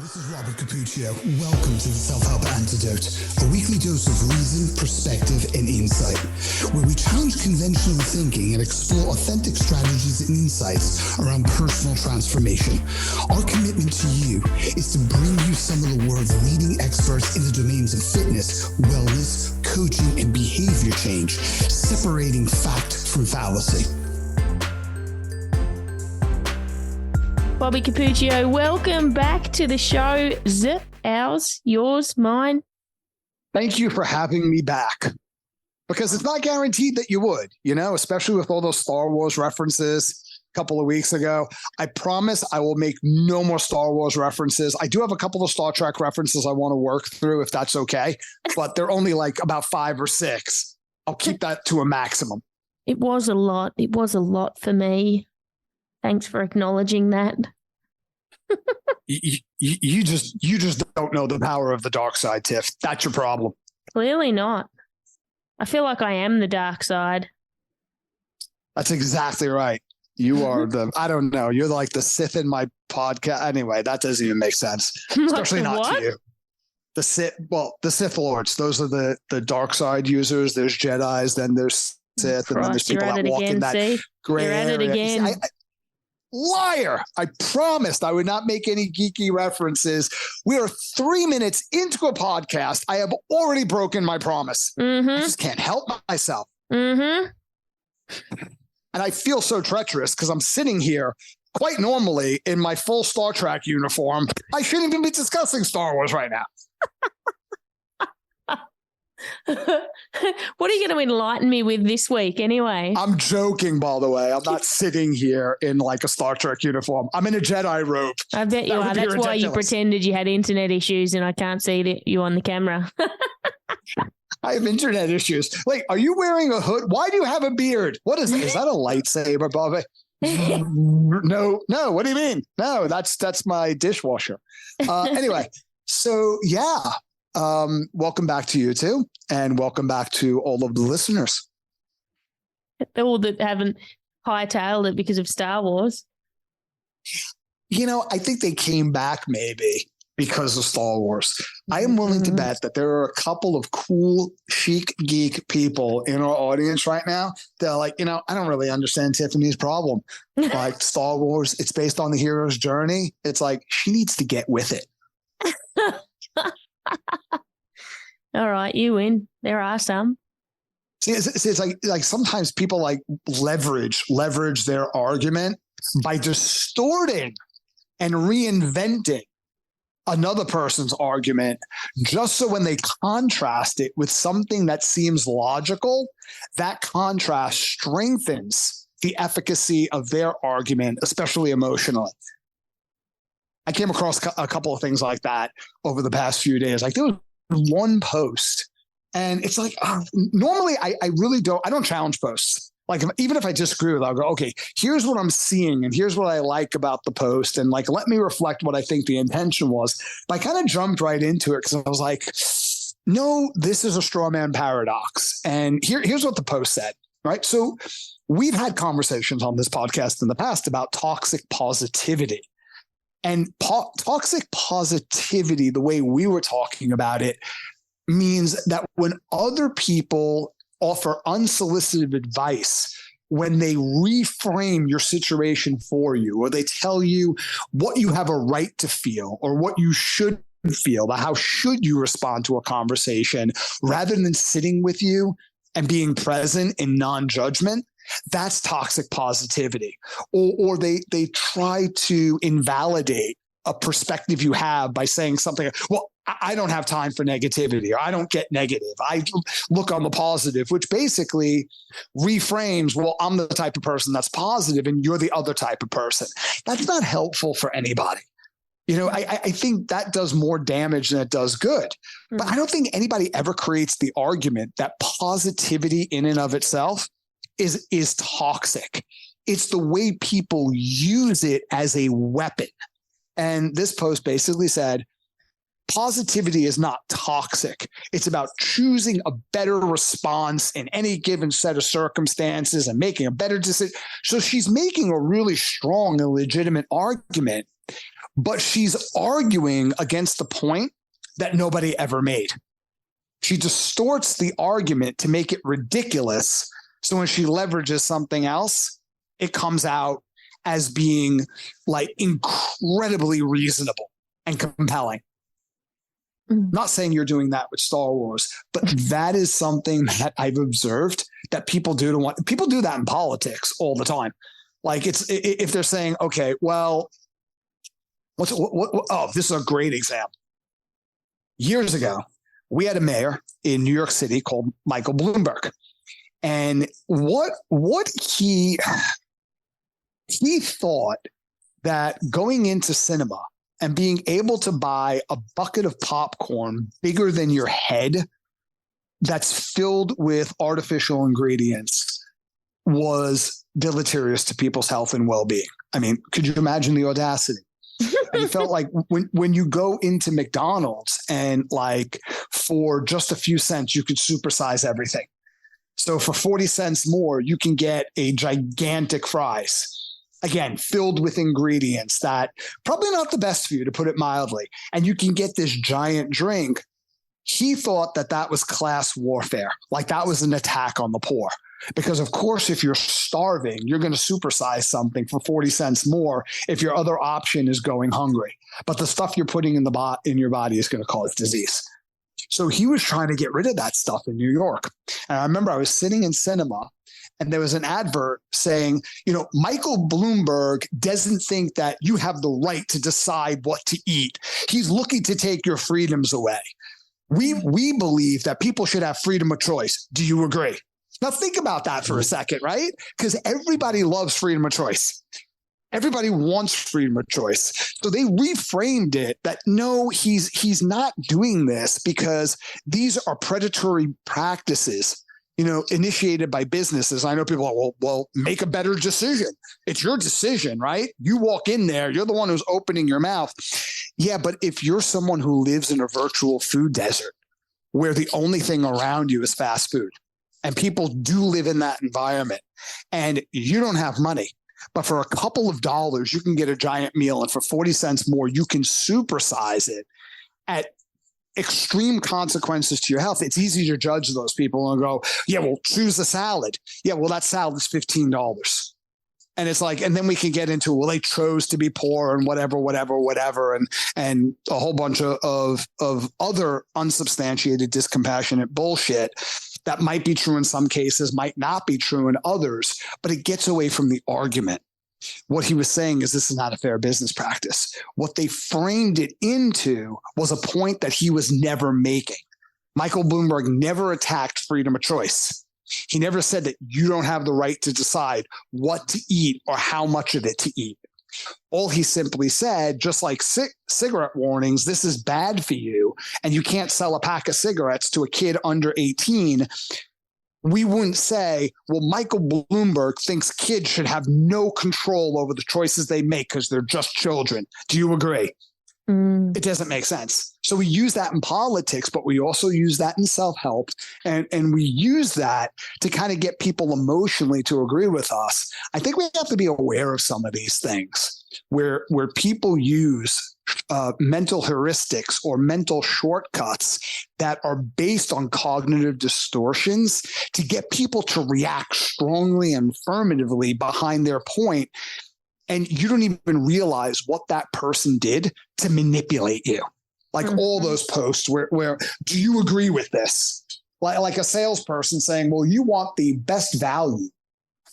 This is Robert Capuccio. Welcome to the Self-Help Antidote, a weekly dose of reason, perspective, and insight, where we challenge conventional thinking and explore authentic strategies and insights around personal transformation. Our commitment to you is to bring you some of the world's leading experts in the domains of fitness, wellness, coaching, and behavior change, separating fact from fallacy. Bobby Capuccio, welcome back to the show. Zip, ours, yours, mine. Thank you for having me back, because it's not guaranteed that you would, especially with all those Star Wars references a couple of weeks ago. I promise I will make no more Star Wars references. I do have a couple of Star Trek references I want to work through, if that's okay, but they're only like about 5 or 6. I'll keep that to a maximum. It was a lot. It was a lot for me. Thanks for acknowledging that. You just don't know the power of the dark side, Tiff. That's your problem. Clearly not. I feel like I am the dark side. That's exactly right. You are I don't know. You're like the Sith in my podcast. Anyway, that doesn't even make sense. Especially not to you. The Sith Lords, those are the dark side users. There's Jedis, then there's Sith, and then there's people that walk in that gray area. You're at it again. Liar. I promised I would not make any geeky references. We are 3 minutes into a podcast. I have already broken my promise. I just can't help myself. And I feel so treacherous because I'm sitting here quite normally in my full Star Trek uniform. I shouldn't even be discussing Star Wars right now. What are you going to enlighten me with this week anyway? I'm joking, by the way. I'm not sitting here in like a Star Trek uniform. I'm in a Jedi robe. I bet you are. That's why you pretended you had internet issues and I can't see you on the camera. I have internet issues. Wait, are you wearing a hood? Why do you have a beard? What is that? Is that a lightsaber, Bobby? No. What do you mean? No, that's my dishwasher. Anyway, so yeah. Welcome back to you too, and welcome back to all of the listeners. All that haven't hightailed it because of Star Wars. I think they came back maybe because of Star Wars. I am willing to bet that there are a couple of cool, chic, geek people in our audience right now that are like, I don't really understand Tiffany's problem. Like Star Wars, it's based on the hero's journey. It's like, she needs to get with it. All right, you win. There are some. See, it's like sometimes people like leverage their argument by distorting and reinventing another person's argument, just so when they contrast it with something that seems logical, that contrast strengthens the efficacy of their argument, especially emotionally. I came across a couple of things like that over the past few days. Like there was one post and it's like, normally I don't challenge posts. Like even if I disagree with it, I'll go, okay, here's what I'm seeing and here's what I like about the post. And like, let me reflect what I think the intention was. But I kind of jumped right into it because I was like, no, this is a straw man paradox. And here's what the post said, right? So we've had conversations on this podcast in the past about toxic positivity. And toxic positivity, the way we were talking about it, means that when other people offer unsolicited advice, when they reframe your situation for you, or they tell you what you have a right to feel or what you should feel, how should you respond to a conversation, rather than sitting with you and being present in non-judgment, that's toxic positivity. Or they try to invalidate a perspective you have by saying something like, well, I don't have time for negativity, or I don't get negative. I look on the positive, which basically reframes, well, I'm the type of person that's positive and you're the other type of person. That's not helpful for anybody. I think that does more damage than it does good. But I don't think anybody ever creates the argument that positivity in and of itself is toxic. It's the way people use it as a weapon. And this post basically said, positivity is not toxic. It's about choosing a better response in any given set of circumstances and making a better decision. So she's making a really strong and legitimate argument, but she's arguing against the point that nobody ever made. She distorts the argument to make it ridiculous. So when she leverages something else, it comes out as being like incredibly reasonable and compelling. Not saying you're doing that with Star Wars, but that is something that I've observed that people do people do that in politics all the time. Like if they're saying, okay, well, this is a great example. Years ago, we had a mayor in New York City called Michael Bloomberg. And what he thought that going into cinema and being able to buy a bucket of popcorn bigger than your head that's filled with artificial ingredients was deleterious to people's health and well-being. I mean, could you imagine the audacity? And it felt like when you go into McDonald's and like for just a few cents, you could supersize everything. So for 40 cents more, you can get a gigantic fries. Again, filled with ingredients that probably not the best for you, to put it mildly. And you can get this giant drink. He thought that was class warfare, like that was an attack on the poor. Because of course, if you're starving, you're going to supersize something for 40 cents more if your other option is going hungry. But the stuff you're putting in your body is going to cause disease. So he was trying to get rid of that stuff in New York. And I remember I was sitting in cinema and there was an advert saying, Michael Bloomberg doesn't think that you have the right to decide what to eat. He's looking to take your freedoms away. We believe that people should have freedom of choice. Do you agree? Now think about that for a second, right? Because everybody loves freedom of choice. Everybody wants freedom of choice. So they reframed it that no, he's not doing this because these are predatory practices, initiated by businesses. I know people are, well, make a better decision. It's your decision, right? You walk in there, you're the one who's opening your mouth. Yeah, but if you're someone who lives in a virtual food desert where the only thing around you is fast food, and people do live in that environment, and you don't have money, but for a couple of dollars, you can get a giant meal. And for 40 cents more, you can supersize it at extreme consequences to your health. It's easy to judge those people and go, yeah, well, choose a salad. Yeah, well, that salad is $15. And it's like, and then we can get into, well, they chose to be poor and whatever, and a whole bunch of other unsubstantiated, discompassionate bullshit that might be true in some cases, might not be true in others, but it gets away from the argument. What he was saying is this is not a fair business practice. What they framed it into was a point that he was never making. Michael Bloomberg never attacked freedom of choice. He never said that you don't have the right to decide what to eat or how much of it to eat. All he simply said, just like cigarette warnings, this is bad for you, and you can't sell a pack of cigarettes to a kid under 18. We wouldn't say, well, Michael Bloomberg thinks kids should have no control over the choices they make because they're just children. Do you agree? It doesn't make sense. So we use that in politics, but we also use that in self-help. And we use that to kind of get people emotionally to agree with us. I think we have to be aware of some of these things where people use mental heuristics or mental shortcuts that are based on cognitive distortions to get people to react strongly and affirmatively behind their point. And you don't even realize what that person did to manipulate you. Like all those posts where do you agree with this? Like a salesperson saying, well, you want the best value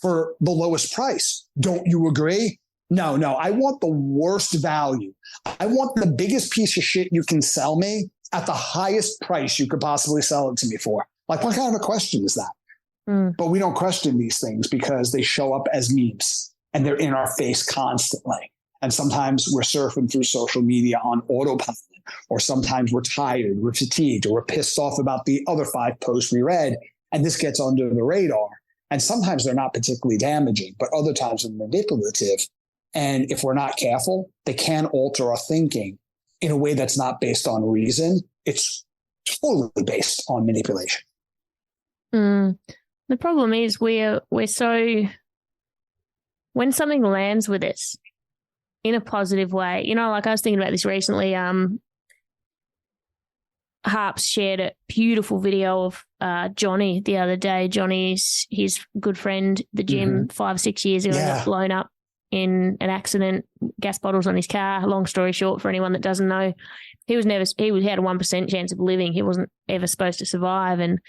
for the lowest price. Don't you agree? No, I want the worst value. I want the biggest piece of shit you can sell me at the highest price you could possibly sell it to me for. Like, what kind of a question is that? But we don't question these things because they show up as memes. And they're in our face constantly. And sometimes we're surfing through social media on autopilot, or sometimes we're tired, we're fatigued, or we're pissed off about the other 5 posts we read. And this gets under the radar. And sometimes they're not particularly damaging, but other times they're manipulative. And if we're not careful, they can alter our thinking in a way that's not based on reason. It's totally based on manipulation. The problem is we're so... When something lands with us in a positive way. You know, like I was thinking about this recently. Harps shared a beautiful video of Johnny the other day. Johnny's his good friend, the gym, 5-6 years ago, got blown up in an accident, gas bottles on his car. Long story short, for anyone that doesn't know, he had a 1% chance of living. He wasn't ever supposed to survive, and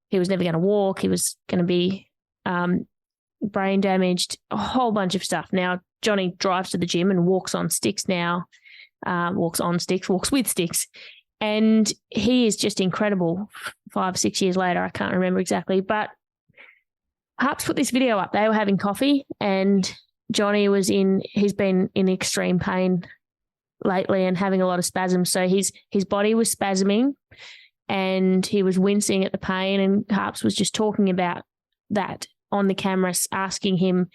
he was never going to walk. He was going to be brain damaged, a whole bunch of stuff. Now, Johnny drives to the gym and walks on sticks now, walks with sticks. And he is just incredible 5-6 years later. I can't remember exactly. But Harps put this video up. They were having coffee and Johnny he's been in extreme pain lately and having a lot of spasms. So his body was spasming and he was wincing at the pain, and Harps was just talking about that on the camera, asking him,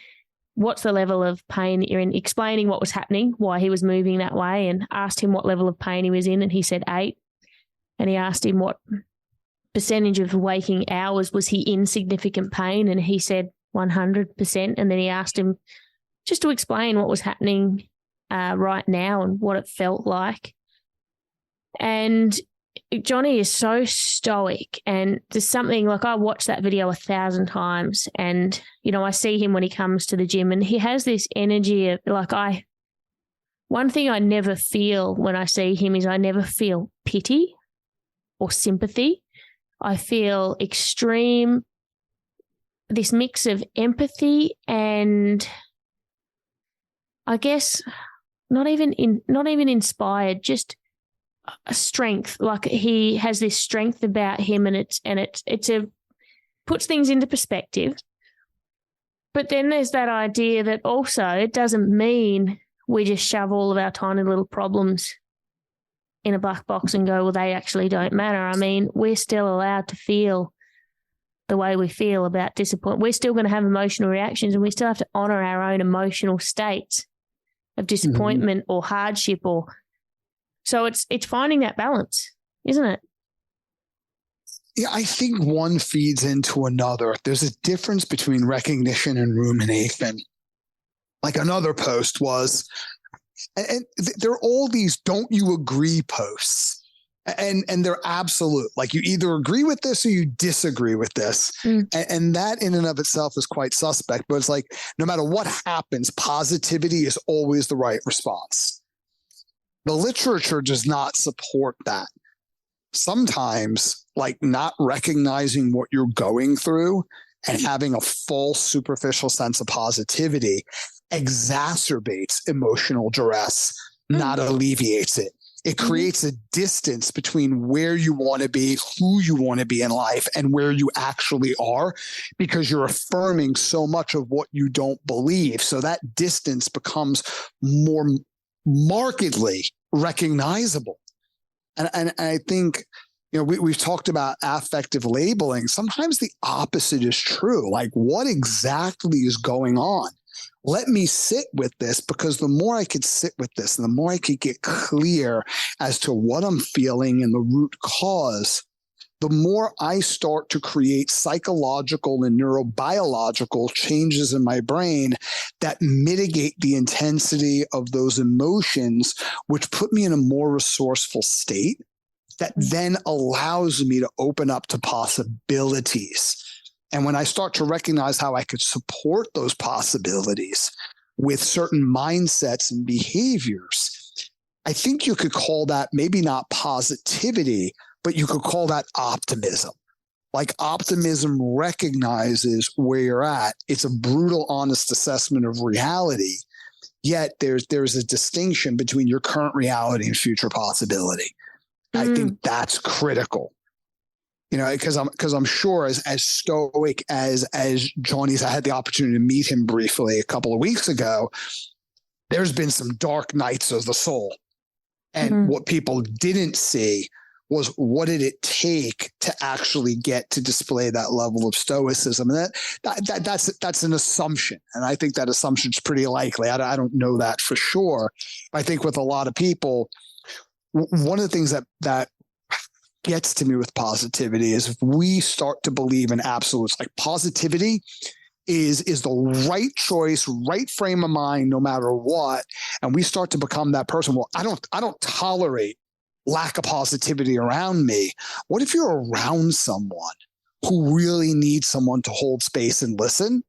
what's the level of pain that you're in, explaining what was happening, why he was moving that way, and asked him what level of pain he was in, and he said 8. And he asked him what percentage of waking hours was he in significant pain, and he said 100%. And then he asked him just to explain what was happening right now and what it felt like. And Johnny is so stoic, and there's something like, I watched that video 1,000 times, and, you know, I see him when he comes to the gym and he has this energy of one thing I never feel when I see him is I never feel pity or sympathy. I feel this mix of empathy and I guess not even inspired, just a strength. Like he has this strength about him, and it puts things into perspective. But then there's that idea that also it doesn't mean we just shove all of our tiny little problems in a black box and go, well, they actually don't matter. I mean, we're still allowed to feel the way we feel about disappointment. We're still going to have emotional reactions, and we still have to honor our own emotional states of disappointment or hardship So it's finding that balance, isn't it? Yeah, I think one feeds into another. There's a difference between recognition and rumination. Like another post was, and there are all these "don't you agree" posts, and they're absolute. Like you either agree with this or you disagree with this, and that in and of itself is quite suspect. But it's like no matter what happens, positivity is always the right response. The literature does not support that. Sometimes, like not recognizing what you're going through and having a false superficial sense of positivity exacerbates emotional duress, not alleviates it. It creates a distance between where you want to be, who you want to be in life, and where you actually are, because you're affirming so much of what you don't believe. So that distance becomes more markedly recognizable. And I think, you know, we've talked about affective labeling. Sometimes the opposite is true. Like, what exactly is going on? Let me sit with this, because the more I could sit with this and the more I could get clear as to what I'm feeling and the root cause, the more I start to create psychological and neurobiological changes in my brain that mitigate the intensity of those emotions, which put me in a more resourceful state that then allows me to open up to possibilities. And when I start to recognize how I could support those possibilities with certain mindsets and behaviors, I think you could call that maybe not positivity, but you could call that optimism. Like optimism recognizes where you're at. It's a brutal, honest assessment of reality. Yet there's a distinction between your current reality and future possibility. I think that's critical. You know, because I'm sure as stoic as Johnny's, I had the opportunity to meet him briefly a couple of weeks ago. There's been some dark nights of the soul. And what people didn't see was what did it take to actually get to display that level of stoicism. And that's an assumption. And I think that assumption is pretty likely. I don't know that for sure. I think with a lot of people, one of the things that gets to me with positivity is if we start to believe in absolutes, like positivity is the right choice, right frame of mind, no matter what. And we start to become that person. Well, I don't tolerate lack of positivity around me. What if you're around someone who really needs someone to hold space and listen,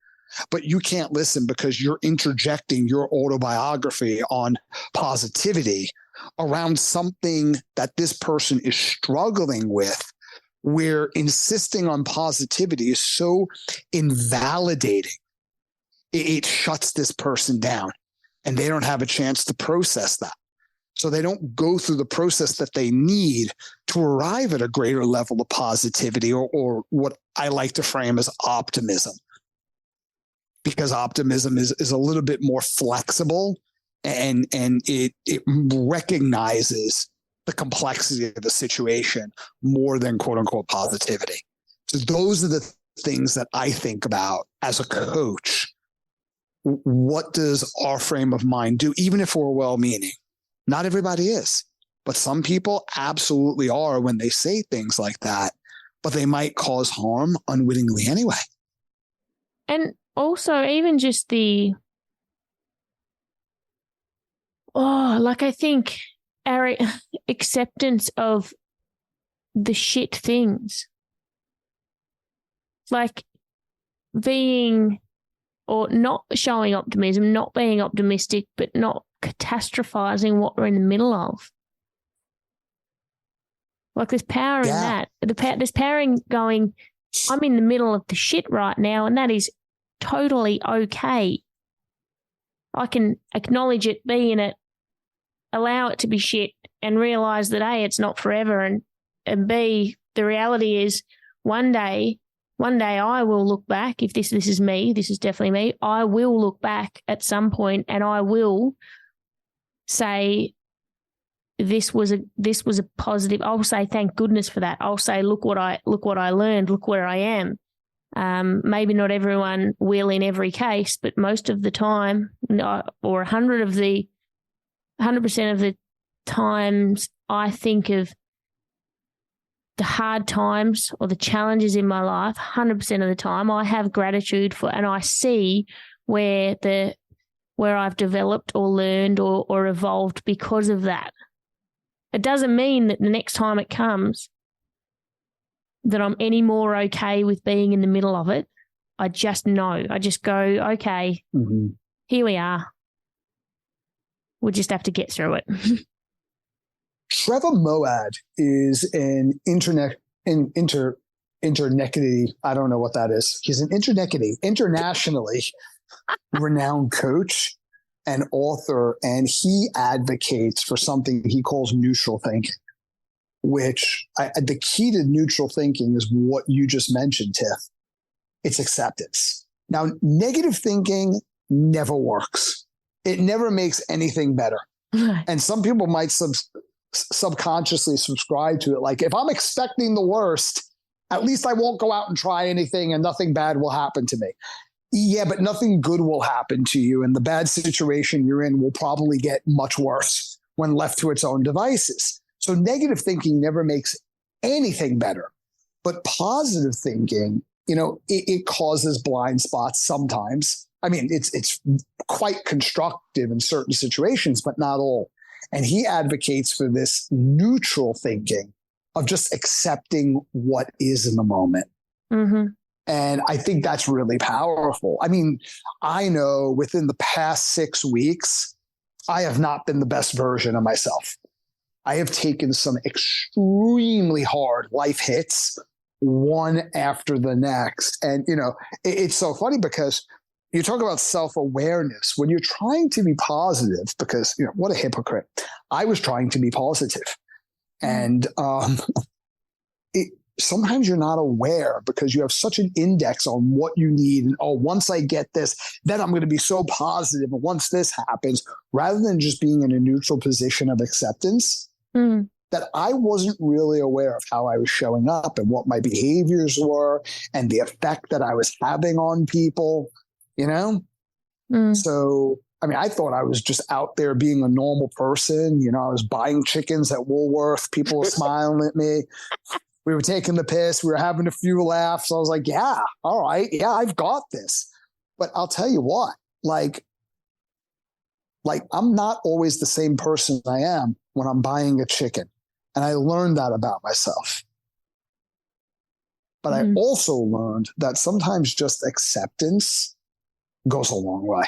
but you can't listen because you're interjecting your autobiography on positivity around something that this person is struggling with, where insisting on positivity is so invalidating. It shuts this person down, and they don't have a chance to process that. So they don't go through the process that they need to arrive at a greater level of positivity, or what I like to frame as optimism. Because optimism is a little bit more flexible, and it recognizes the complexity of the situation more than quote unquote positivity. So those are the things that I think about as a coach. What does our frame of mind do, even if we're well-meaning? Not everybody is, but some people absolutely are when they say things like that, but they might cause harm unwittingly anyway. And also, even just I think our acceptance of the shit things, like being or not showing optimism, not being optimistic, but not catastrophizing what we're in the middle of. Like there's power in that. There's power in going, I'm in the middle of the shit right now, and that is totally okay. I can acknowledge it, be in it, allow it to be shit, and realize that A, it's not forever, and B, the reality is one day I will look back. If this is me, this is definitely me. I will look back at some point, and I will say this was a positive. I'll say thank goodness for that. I'll say look what I learned. Look where I am. Maybe not everyone will in every case, but most of the time, or 100% of the times, I think of the hard times or the challenges in my life. 100% of the time, I have gratitude for, and I see where I've developed or learned or evolved because of that. It doesn't mean that the next time it comes that I'm any more okay with being in the middle of it. I just know. I just go, okay, Here we are. We'll just have to get through it. Trevor Moawad is an internecity. I don't know what that is. He's an internationally renowned coach and author, and he advocates for something he calls neutral thinking, which the key to neutral thinking is what you just mentioned, Tiff. It's acceptance. Now, negative thinking never works. It never makes anything better. And some people might subconsciously subscribe to it. Like, if I'm expecting the worst, at least I won't go out and try anything and nothing bad will happen to me. Yeah, but nothing good will happen to you. And the bad situation you're in will probably get much worse when left to its own devices. So negative thinking never makes anything better. But positive thinking, it causes blind spots sometimes. I mean, it's quite constructive in certain situations, but not all. And he advocates for this neutral thinking of just accepting what is in the moment. Mm-hmm. And I think that's really powerful. I mean, I know within the past 6 weeks, I have not been the best version of myself. I have taken some extremely hard life hits, one after the next. And, it's so funny because you talk about self-awareness when you're trying to be positive, because, what a hypocrite. I was trying to be positive. And sometimes you're not aware because you have such an index on what you need. And, once I get this, then I'm going to be so positive. And once this happens, rather than just being in a neutral position of acceptance, that I wasn't really aware of how I was showing up and what my behaviors were and the effect that I was having on people, So, I mean, I thought I was just out there being a normal person. I was buying chickens at Woolworth. People were smiling at me. We were taking the piss. We were having a few laughs. I was like, yeah, all right. Yeah, I've got this. But I'll tell you what, like I'm not always the same person I am when I'm buying a chicken. And I learned that about myself. But I also learned that sometimes just acceptance goes a long way.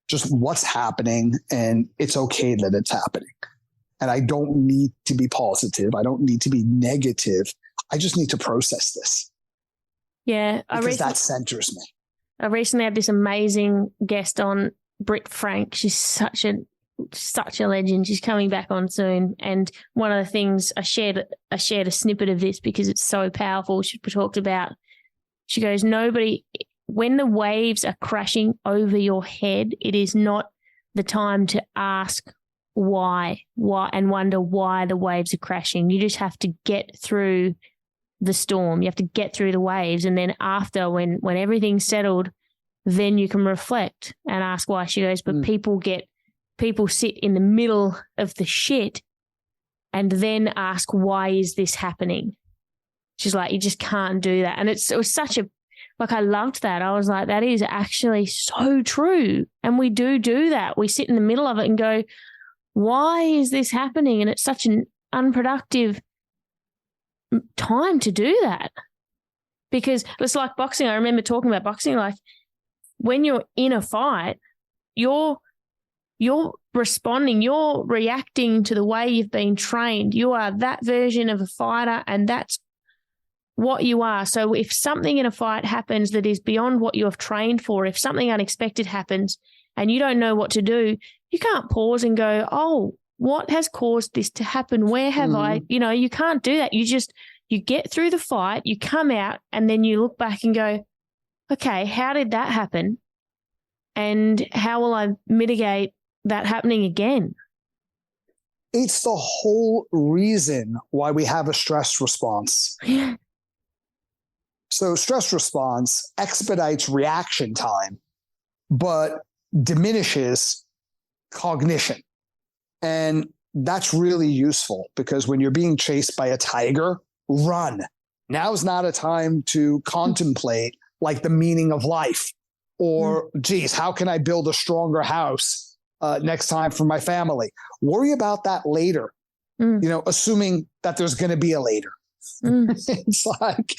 Just what's happening, and it's okay that it's happening. And I don't need to be positive. I don't need to be negative. I just need to process this. Yeah. Because that centers me. I recently had this amazing guest on, Britt Frank. She's such a legend. She's coming back on soon. And one of the things I shared a snippet of this because it's so powerful. She talked about, she goes, when the waves are crashing over your head, it is not the time to ask why and wonder why the waves are crashing. You just have to get through the storm. You have to get through the waves. And then after, when everything's settled, then you can reflect and ask why. She goes, but people sit in the middle of the shit and then ask, why is this happening? She's like, you just can't do that. And it was such a, like, I loved that. I was like, that is actually so true. And we do that. We sit in the middle of it and go, why is this happening? And it's such an unproductive time to do that, because it's like boxing. I remember talking about boxing, like when you're in a fight, you're responding, you're reacting to the way you've been trained. You are that version of a fighter, and that's what you are. So if something in a fight happens that is beyond what you have trained for, if something unexpected happens and you don't know what to do, you can't pause and go, oh, what has caused this to happen? Where have I, you can't do that. You get through the fight, you come out, and then you look back and go, okay, how did that happen? And how will I mitigate that happening again? It's the whole reason why we have a stress response. Yeah. So stress response expedites reaction time, but diminishes cognition. And that's really useful because when you're being chased by a tiger, run. Now's not a time to contemplate like the meaning of life or, geez, how can I build a stronger house next time for my family? Worry about that later, assuming that there's going to be a later. It's like,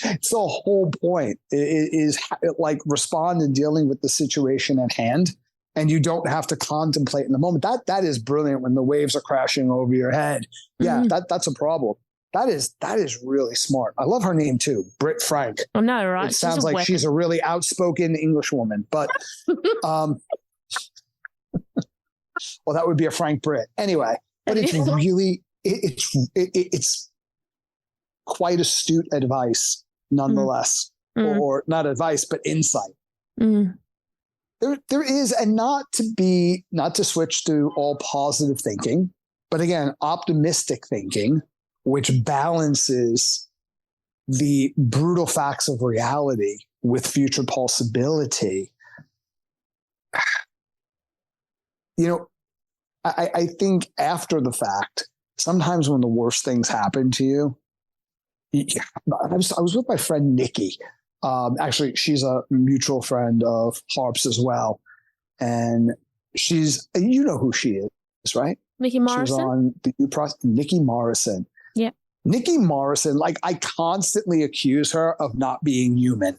it's the whole point is like respond in dealing with the situation at hand. And you don't have to contemplate in the moment. That is brilliant when the waves are crashing over your head. Yeah, that's a problem. That is really smart. I love her name too, Britt Frank. Oh no, right? It sounds like she's a really outspoken English woman, but well, that would be a Frank Britt anyway. But it's really it's quite astute advice, nonetheless, or not advice, but insight. There is, and not to switch to all positive thinking, but again, optimistic thinking, which balances the brutal facts of reality with future possibility. I think after the fact, sometimes when the worst things happen to you, I was with my friend Nikki. Actually, she's a mutual friend of Harp's as well. And she's, you know who she is, right? Nikki Morrison? She was on the new process. Nikki Morrison. Yeah. Nikki Morrison, like I constantly accuse her of not being human.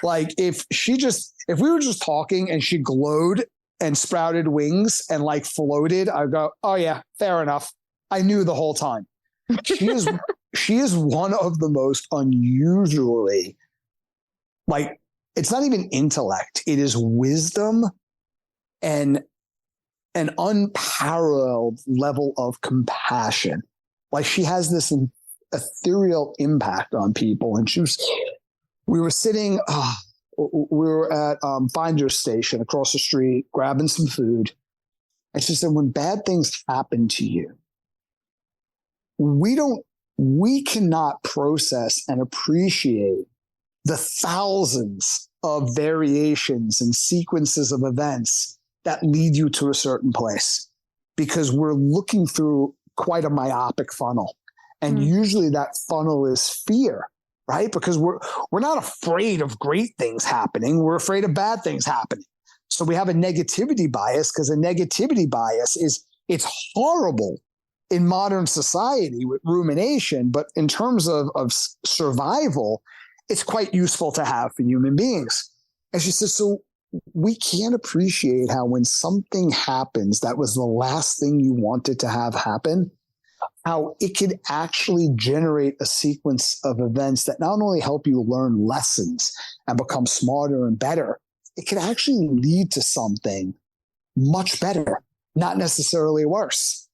Like if we were just talking and she glowed and sprouted wings and like floated, I'd go, oh yeah, fair enough. I knew the whole time. She is one of the most unusually, like, it's not even intellect. It is wisdom and an unparalleled level of compassion. Like she has this ethereal impact on people. And we were sitting, we were at Finder's Station across the street, grabbing some food. And she said, when bad things happen to you, we cannot process and appreciate the thousands of variations and sequences of events that lead you to a certain place because we're looking through quite a myopic funnel. And usually that funnel is fear. right? Because we're not afraid of great things happening. We're afraid of bad things happening. So we have a negativity bias, because a negativity bias it's horrible in modern society with rumination, but in terms of survival, it's quite useful to have for human beings. And she says, so we can't appreciate how when something happens that was the last thing you wanted to have happen, how it could actually generate a sequence of events that not only help you learn lessons and become smarter and better, it can actually lead to something much better, not necessarily worse.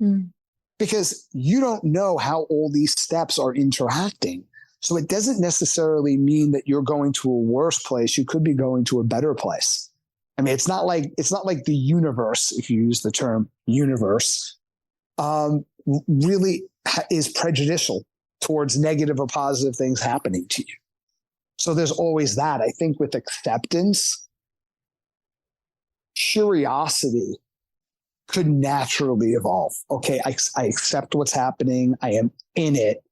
Mm. Because you don't know how all these steps are interacting. So it doesn't necessarily mean that you're going to a worse place. You could be going to a better place. I mean, it's not like the universe, if you use the term universe, really is prejudicial towards negative or positive things happening to you. So there's always that. I think with acceptance, curiosity could naturally evolve. Okay, I accept what's happening. I am in it.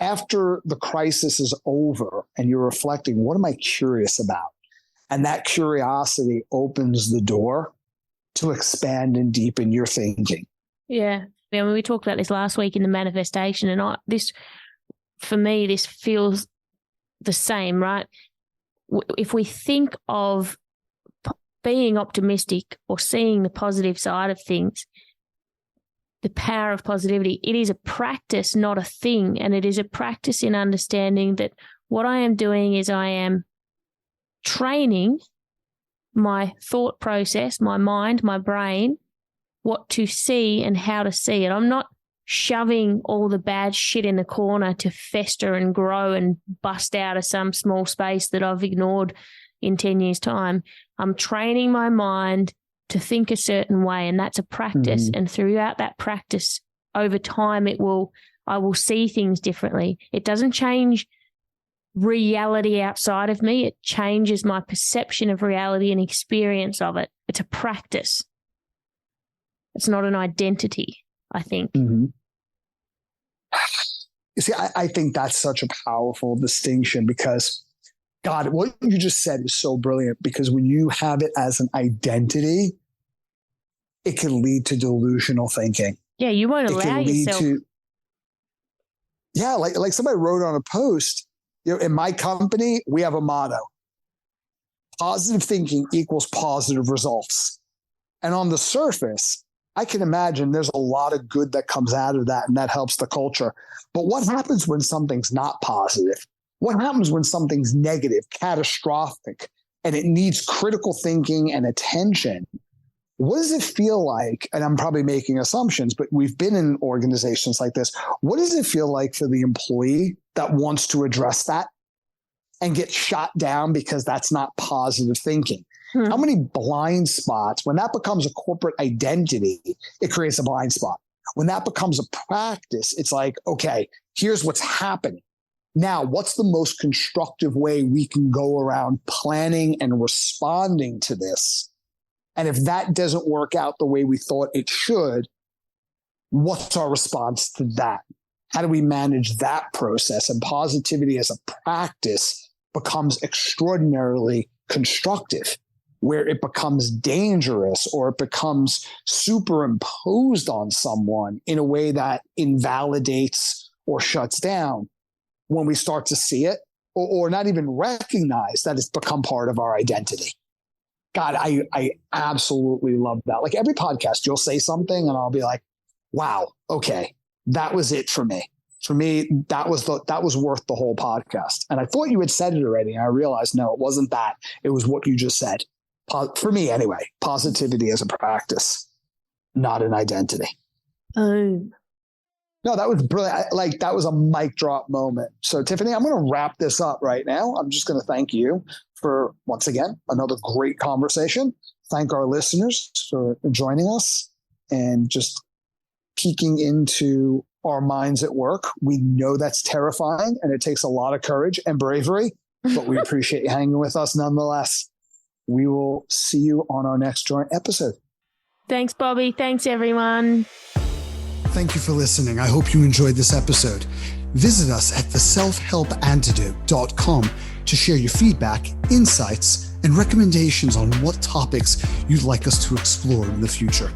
After the crisis is over and you're reflecting, what am I curious about? And that curiosity opens the door to expand and deepen your thinking. Yeah. When we talked about this last week in the manifestation, and for me, this feels the same, right? If we think of being optimistic or seeing the positive side of things, the power of positivity, it is a practice, not a thing. And it is a practice in understanding that what I am doing is I am training my thought process, my mind, my brain, what to see and how to see it. I'm not shoving all the bad shit in the corner to fester and grow and bust out of some small space that I've ignored in 10 years' time. I'm training my mind to think a certain way, and that's a practice. Mm-hmm. And throughout that practice, over time, I will see things differently. It doesn't change reality outside of me. It changes my perception of reality and experience of it. It's a practice. It's not an identity, I think. Mm-hmm. You see, I think that's such a powerful distinction, because God, what you just said is so brilliant, because when you have it as an identity, it can lead to delusional thinking. Yeah, you won't allow yourself. Like somebody wrote on a post, in my company, we have a motto: positive thinking equals positive results. And on the surface, I can imagine there's a lot of good that comes out of that, and that helps the culture. But what happens when something's not positive? What happens when something's negative, catastrophic, and it needs critical thinking and attention? What does it feel like? And I'm probably making assumptions, but we've been in organizations like this. What does it feel like for the employee that wants to address that and get shot down because that's not positive thinking? How many blind spots, when that becomes a corporate identity, it creates a blind spot. When that becomes a practice, it's like, okay, here's what's happening. Now, what's the most constructive way we can go around planning and responding to this? And if that doesn't work out the way we thought it should, what's our response to that? How do we manage that process? And positivity as a practice becomes extraordinarily constructive, where it becomes dangerous or it becomes superimposed on someone in a way that invalidates or shuts down when we start to see it or not even recognize that it's become part of our identity. God, I absolutely love that. Like every podcast, you'll say something and I'll be like, wow, okay, that was it for me. For me, that was worth the whole podcast. And I thought you had said it already. And I realized, no, it wasn't that. It was what you just said. For me anyway, positivity as a practice, not an identity. Oh. No, that was brilliant. That was a mic drop moment. So Tiffany, I'm going to wrap this up right now. I'm just going to thank you for, once again, another great conversation. Thank our listeners for joining us and just peeking into our minds at work. We know that's terrifying and it takes a lot of courage and bravery, but we appreciate you hanging with us nonetheless. We will see you on our next joint episode. Thanks, Bobby. Thanks, everyone. Thank you for listening. I hope you enjoyed this episode. Visit us at theselfhelpantidote.com to share your feedback, insights, and recommendations on what topics you'd like us to explore in the future.